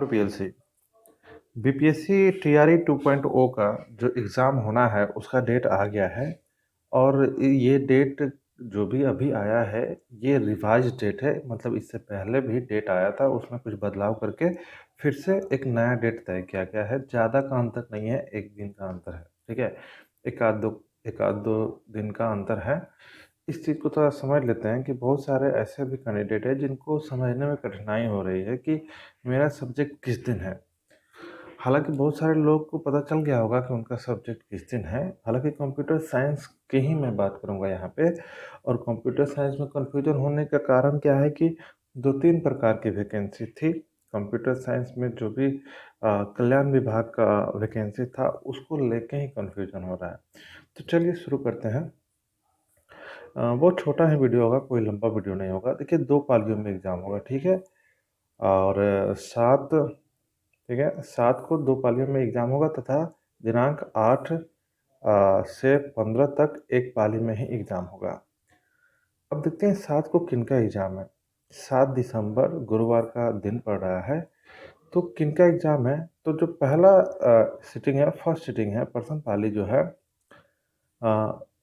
PLC BPSC TRE 2.0 का जो exam होना है उसका डेट आ गया है। और ये डेट जो भी अभी आया है ये रिवाइज डेट है, मतलब इससे पहले भी डेट आया था, उसमें कुछ बदलाव करके फिर से एक नया डेट तय किया गया है। ज़्यादा का अंतर नहीं है, एक दिन का अंतर है, ठीक है। एक आध दो दिन का अंतर है। इस चीज़ को थोड़ा समझ लेते हैं कि बहुत सारे ऐसे भी कैंडिडेट हैं जिनको समझने में कठिनाई हो रही है कि मेरा सब्जेक्ट किस दिन है। हालांकि बहुत सारे लोग को पता चल गया होगा कि उनका सब्जेक्ट किस दिन है। हालांकि कंप्यूटर साइंस की ही मैं बात करूंगा यहाँ पे। और कंप्यूटर साइंस में कन्फ्यूजन होने का कारण क्या है कि दो तीन प्रकार की वैकेंसी थी कंप्यूटर साइंस में। जो भी कल्याण विभाग का वैकेंसी था उसको लेके ही कन्फ्यूजन हो रहा है। तो चलिए शुरू करते हैं। बहुत छोटा ही वीडियो होगा, कोई लंबा वीडियो नहीं होगा। देखिए, 2 पालियों में एग्ज़ाम होगा, ठीक है। और 7, ठीक है, 7 को 2 पालियों में एग्ज़ाम होगा तथा दिनांक 8 से 15 तक एक पाली में ही एग्ज़ाम होगा। अब देखते हैं 7 को किनका एग्ज़ाम है। 7 दिसंबर गुरुवार का दिन पड़ रहा है, तो किनका एग्ज़ाम है। तो जो पहला सिटिंग है, फर्स्ट सिटिंग है, प्रथम पाली जो है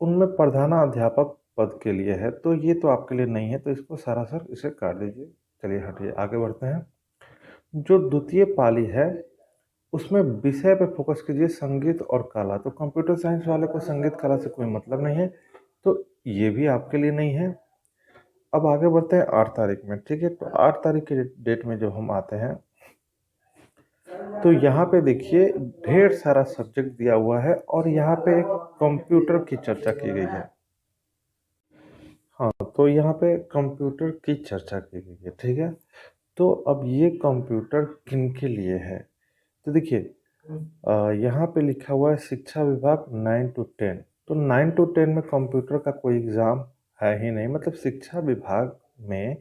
उनमें प्रधानाध्यापक पद के लिए है। तो ये तो आपके लिए नहीं है, तो इसको सरासर इसे काट दीजिए। चलिए हटिए, आगे बढ़ते हैं। जो द्वितीय पाली है उसमें विषय पे फोकस कीजिए, संगीत और कला। तो कंप्यूटर साइंस वाले को संगीत कला से कोई मतलब नहीं है, तो ये भी आपके लिए नहीं है। अब आगे बढ़ते हैं 8 तारीख में, ठीक है। तो 8 तारीख के डेट में जब हम आते हैं तो यहाँ पे देखिए ढेर सारा सब्जेक्ट दिया हुआ है और यहाँ पे एक कंप्यूटर की चर्चा की गई है। हाँ, तो यहाँ पे कंप्यूटर की चर्चा की गई है, ठीक है। तो अब ये कंप्यूटर किन के लिए है। तो देखिए यहाँ पे लिखा हुआ है शिक्षा विभाग 9 to 10। तो 9 to 10 में कंप्यूटर का कोई एग्ज़ाम है ही नहीं, मतलब शिक्षा विभाग में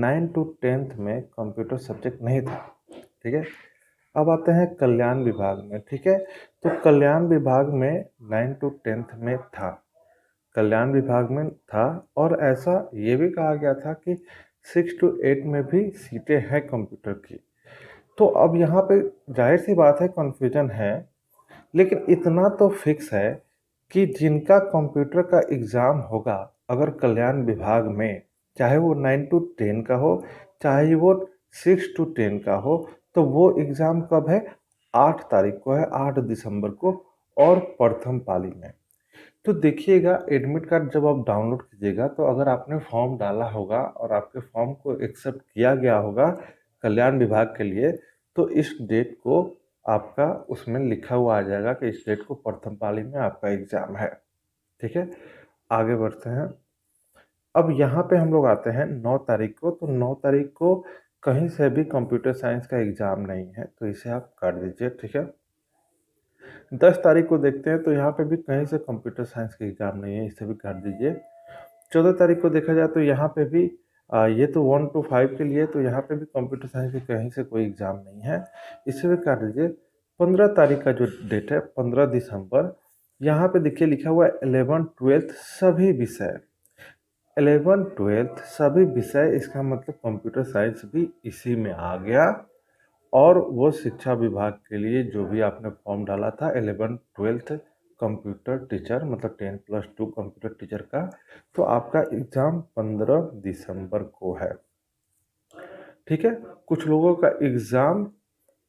9 to 10th में कंप्यूटर सब्जेक्ट नहीं था, ठीक है। अब आते हैं कल्याण विभाग में, ठीक है। तो कल्याण विभाग में 9 to 10th में था, कल्याण विभाग में था। और ऐसा ये भी कहा गया था कि 6 to 8 में भी सीटें हैं कंप्यूटर की। तो अब यहाँ पे जाहिर सी बात है कन्फ्यूजन है, लेकिन इतना तो फिक्स है कि जिनका कंप्यूटर का एग्ज़ाम होगा अगर कल्याण विभाग में, चाहे वो 9 to 10 का हो, चाहे वो 6 to 10 का हो, तो वो एग्ज़ाम कब है, 8 तारीख को है, 8 दिसंबर को, और प्रथम पाली में। तो देखिएगा एडमिट कार्ड जब आप डाउनलोड कीजिएगा तो अगर आपने फॉर्म डाला होगा और आपके फॉर्म को एक्सेप्ट किया गया होगा कल्याण विभाग के लिए, तो इस डेट को आपका उसमें लिखा हुआ आ जाएगा कि इस डेट को प्रथम पाली में आपका एग्ज़ाम है, ठीक है। आगे बढ़ते हैं। अब यहाँ पे हम लोग आते हैं 9 तारीख को। तो 9 तारीख को कहीं से भी कंप्यूटर साइंस का एग्ज़ाम नहीं है, तो इसे आप काट दीजिए, ठीक है। 10 तारीख को देखते हैं, तो यहाँ पे भी कहीं से कंप्यूटर साइंस का एग्ज़ाम नहीं है, इसे भी काट दीजिए। 14 तारीख को देखा जाए तो यहाँ पे भी ये तो 1 to 5 के लिए, तो यहाँ पे भी कंप्यूटर साइंस की कहीं से कोई एग्ज़ाम नहीं है, इसे भी काट दीजिए। 15 तारीख का जो डेट है, 15 दिसंबर, यहाँ पे देखिए लिखा हुआ है 11 12 सभी विषय, 11 12 सभी विषय, इसका मतलब कंप्यूटर साइंस भी इसी में आ गया। और वो शिक्षा विभाग के लिए जो भी आपने फॉर्म डाला था 11 12 कंप्यूटर टीचर, मतलब 10+2 कंप्यूटर टीचर का, तो आपका एग्ज़ाम 15 दिसंबर को है, ठीक है। कुछ लोगों का एग्ज़ाम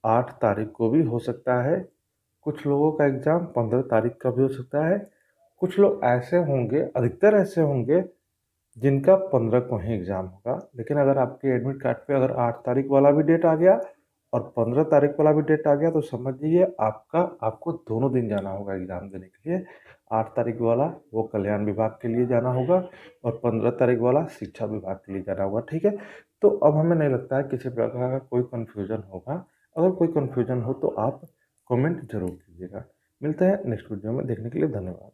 8 तारीख को भी हो सकता है, कुछ लोगों का एग्ज़ाम 15 तारीख का भी हो सकता है। कुछ लोग ऐसे होंगे, अधिकतर ऐसे होंगे जिनका 15 को ही एग्ज़ाम होगा। लेकिन अगर आपके एडमिट कार्ड पे अगर 8 तारीख वाला भी डेट आ गया और 15 तारीख वाला भी डेट आ गया, तो समझ लीजिए आपको दोनों दिन जाना होगा एग्ज़ाम देने के लिए। 8 तारीख वाला वो कल्याण विभाग के लिए जाना होगा और 15 तारीख वाला शिक्षा विभाग के लिए जाना होगा, ठीक है। तो अब हमें नहीं लगता है किसी प्रकार का कोई कन्फ्यूजन होगा। अगर कोई कन्फ्यूजन हो तो आप कमेंट ज़रूर कीजिएगा। मिलते हैं नेक्स्ट वीडियो में, देखने के लिए धन्यवाद।